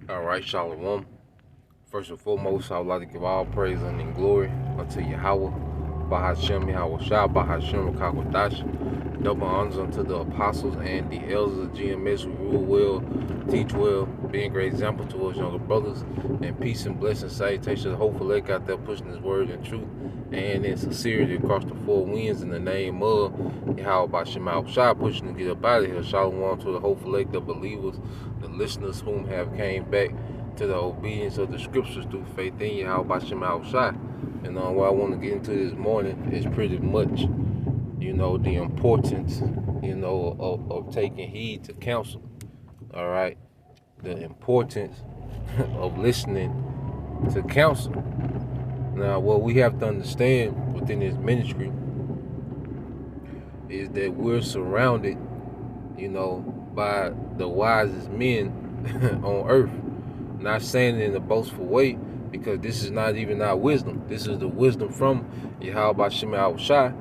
All right, Shalom. First and foremost, I would like to give all praise and glory unto Yahweh, Bahashem Yahweh Shah, Bahashem Kakwadash. Double honors unto the apostles and the elders of GMS who rule well, teach well, being great example to us younger brothers, and peace and blessing, salutation, hopeful elect out there pushing his word and truth and in sincerity across the four winds in the name of Yahweh Bahashem Yahweh Shah, pushing to get up out of here. Shalom to the hopeful elect, the believers, the listeners whom have came back to the obedience of the scriptures through faith in Yahweh Bashem Shai. And what I want to get into this morning is pretty much, the importance, of taking heed to counsel. All right. The importance of listening to counsel. Now, what we have to understand within this ministry is that we're surrounded, by the wisest men on earth. Not saying it in a boastful way, because this is not even our wisdom. This is the wisdom from Yahweh Bashem Shai,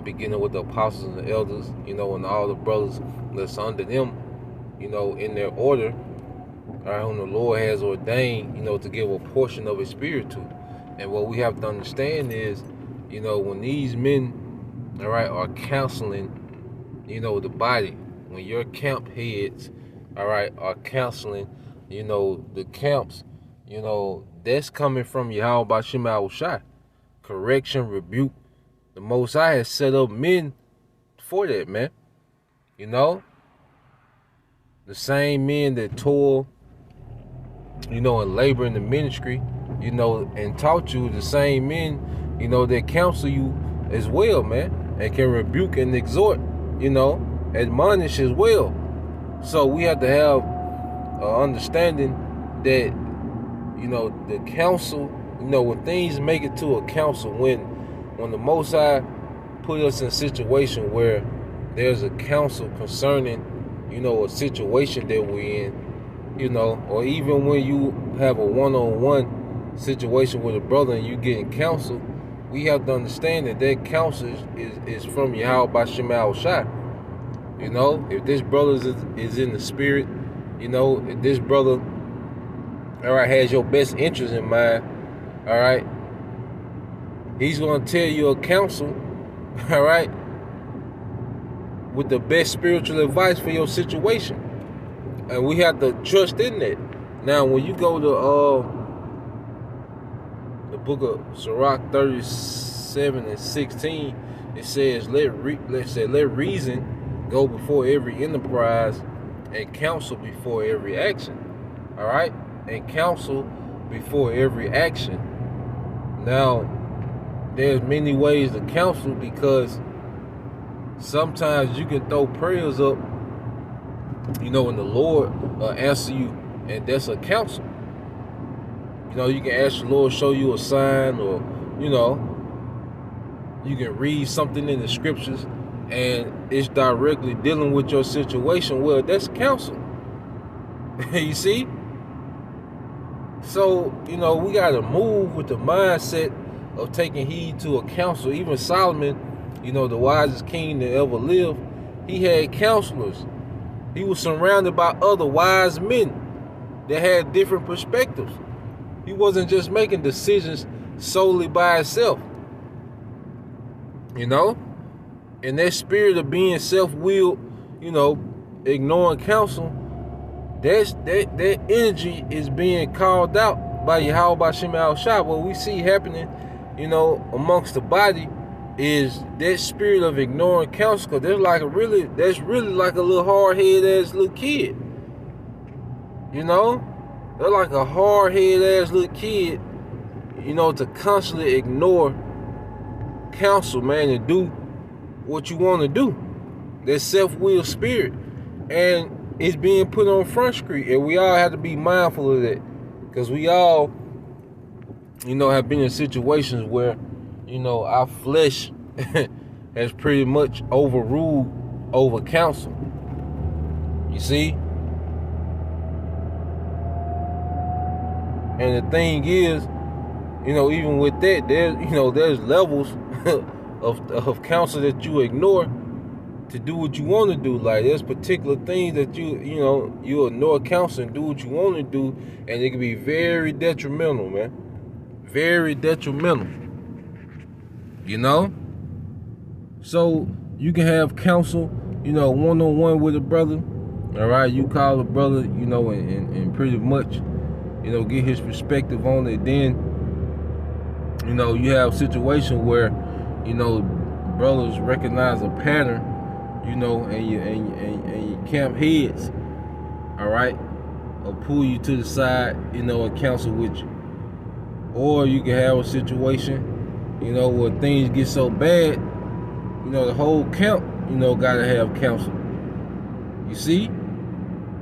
beginning with the apostles and the elders, and all the brothers that's under them, in their order, whom the Lord has ordained, to give a portion of his spirit to. And what we have to understand is, when these men, are counseling, the body, when your camp heads, are counseling, the camps, that's coming from Yahweh Bashem Shai. Correction, rebuke. The Most High has set up men for that, man. The same men that toil, and labor in the ministry, and taught you, the same men, that counsel you as well, man, and can rebuke and exhort, admonish as well. So we have to have understanding that, the counsel, when things make it to a counsel, when the Most High put us in a situation where there's a counsel concerning, a situation that we're in, or even when you have a one-on-one situation with a brother and you getting counsel, we have to understand that counsel is from Yahweh Bashem Shai. If this brother is in the spirit, if this brother, has your best interest in mind, he's going to tell you a counsel, with the best spiritual advice for your situation. And we have to trust in that. Now, when you go to the book of Sirach 37 and 16, it says, let reason go before every enterprise and counsel before every action. All right? And counsel before every action. Now, there's many ways to counsel, because sometimes you can throw prayers up, and the Lord answer you, and that's a counsel. You can ask the Lord, show you a sign, or, you can read something in the scriptures, and it's directly dealing with your situation. Well, that's counsel. You see? So, we got to move with the mindset of taking heed to a counsel. Even Solomon, the wisest king that ever lived, he had counselors. He was surrounded by other wise men that had different perspectives. He wasn't just making decisions solely by himself. And that spirit of being self-willed, ignoring counsel, that energy is being called out by Yahweh Bashem Shai. What we see happening, amongst the body is that spirit of ignoring counsel. Cause that's really like a little hard-headed ass little kid. They're like a hard-headed ass little kid, to constantly ignore counsel, man, and do what you want to do. That self-will spirit. And it's being put on Front Street, and we all have to be mindful of that, because we all, have been in situations where, our flesh has pretty much overruled over counsel. You see? And the thing is, even with that, there's levels of counsel that you ignore, to do what you want to do. Like, there's particular things that you ignore counsel and do what you want to do, and it can be very detrimental, man. Very detrimental. So you can have counsel, one-on-one with a brother. All right, you call a brother, and pretty much, get his perspective on it. Then, you have a situation where, brothers recognize a pattern, and you camp heads, all right, or pull you to the side, and counsel with you. Or you can have a situation, where things get so bad, the whole camp, gotta have counsel. You see?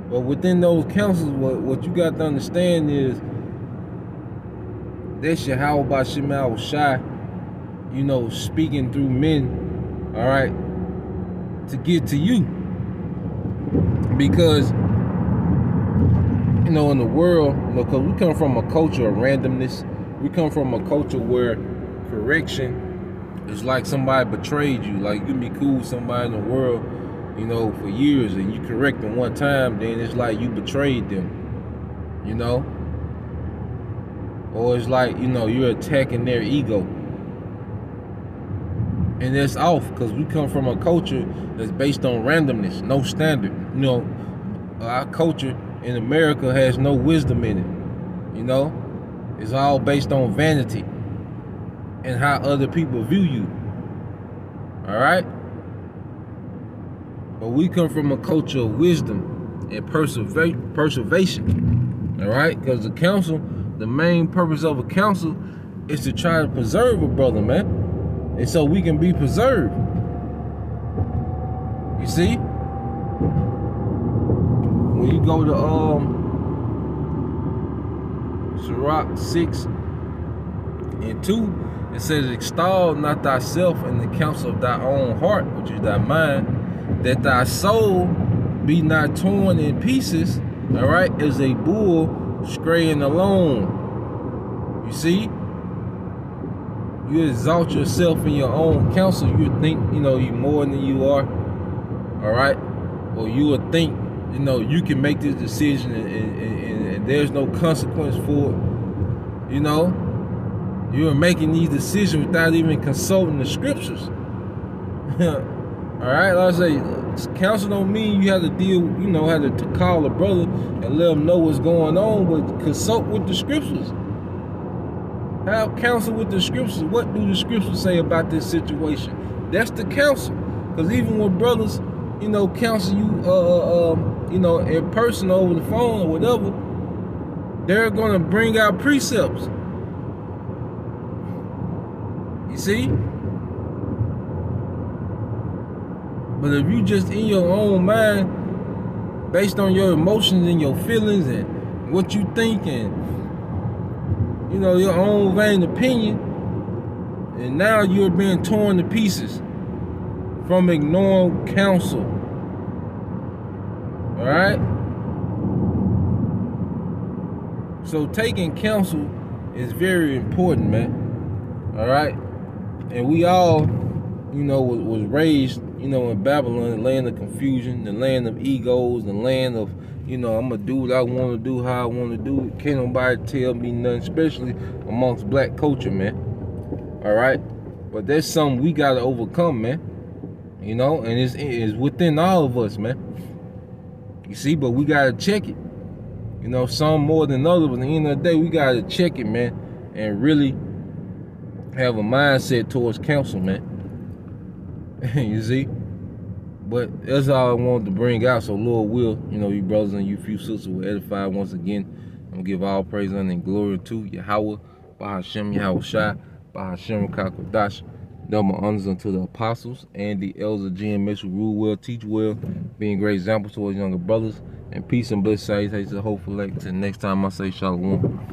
But within those counsels, what you got to understand is that's Yahweh B'Shem Shai, speaking through men, all right, to get to you. Because, in the world, because we come from a culture of randomness. We come from a culture where correction is like somebody betrayed you. Like, you can be cool with somebody in the world, for years, and you correct them one time, then it's like you betrayed them, or it's like, you're attacking their ego. And that's off, because we come from a culture that's based on randomness, no standard. Our culture in America has no wisdom in it, It's all based on vanity and how other people view you, all right? But we come from a culture of wisdom and preservation, all right? Because the counsel, the main purpose of a counsel is to try to preserve a brother, man. And so we can be preserved. You see? When you go to Sirach 6:2, it says, extol not thyself in the counsel of thy own heart, which is thy mind, that thy soul be not torn in pieces, all right, as a bull straying alone. You see? You exalt yourself in your own counsel. You think, you more than you are, all right? Or you would think, you can make this decision and there's no consequence for it. You're making these decisions without even consulting the scriptures. All right, like I say, counsel don't mean you have to deal, have to call a brother and let him know what's going on, but consult with the scriptures. Have counsel with the scriptures. What do the scriptures say about this situation? That's the counsel. Because even when brothers, counsel you, in person over the phone or whatever, they're gonna bring out precepts. You see? But if you just in your own mind, based on your emotions and your feelings and what you think and, your own vain opinion, and now you're being torn to pieces from ignoring counsel. All right? So taking counsel is very important, man. All right? And we all, was raised, in Babylon, the land of confusion, the land of egos, the land of, I'm going to do what I want to do, how I want to do it. Can't nobody tell me nothing, especially amongst black culture, man. All right? But that's something we got to overcome, man. And it's within all of us, man. You see, but we got to check it. Some more than others, but at the end of the day, we got to check it, man, and really have a mindset towards counsel, man. You see? But that's all I wanted to bring out. So Lord will, you brothers and you few sisters will edify once again. I'm going to give all praise and glory to Yahweh, B'Shem Yahweh Shai, B'Shem Kakodash. Double honors unto the apostles and the elders of GMS who rule well, teach well, being great examples towards younger brothers. And peace and blessings. I say hopefully till next time I say shalom.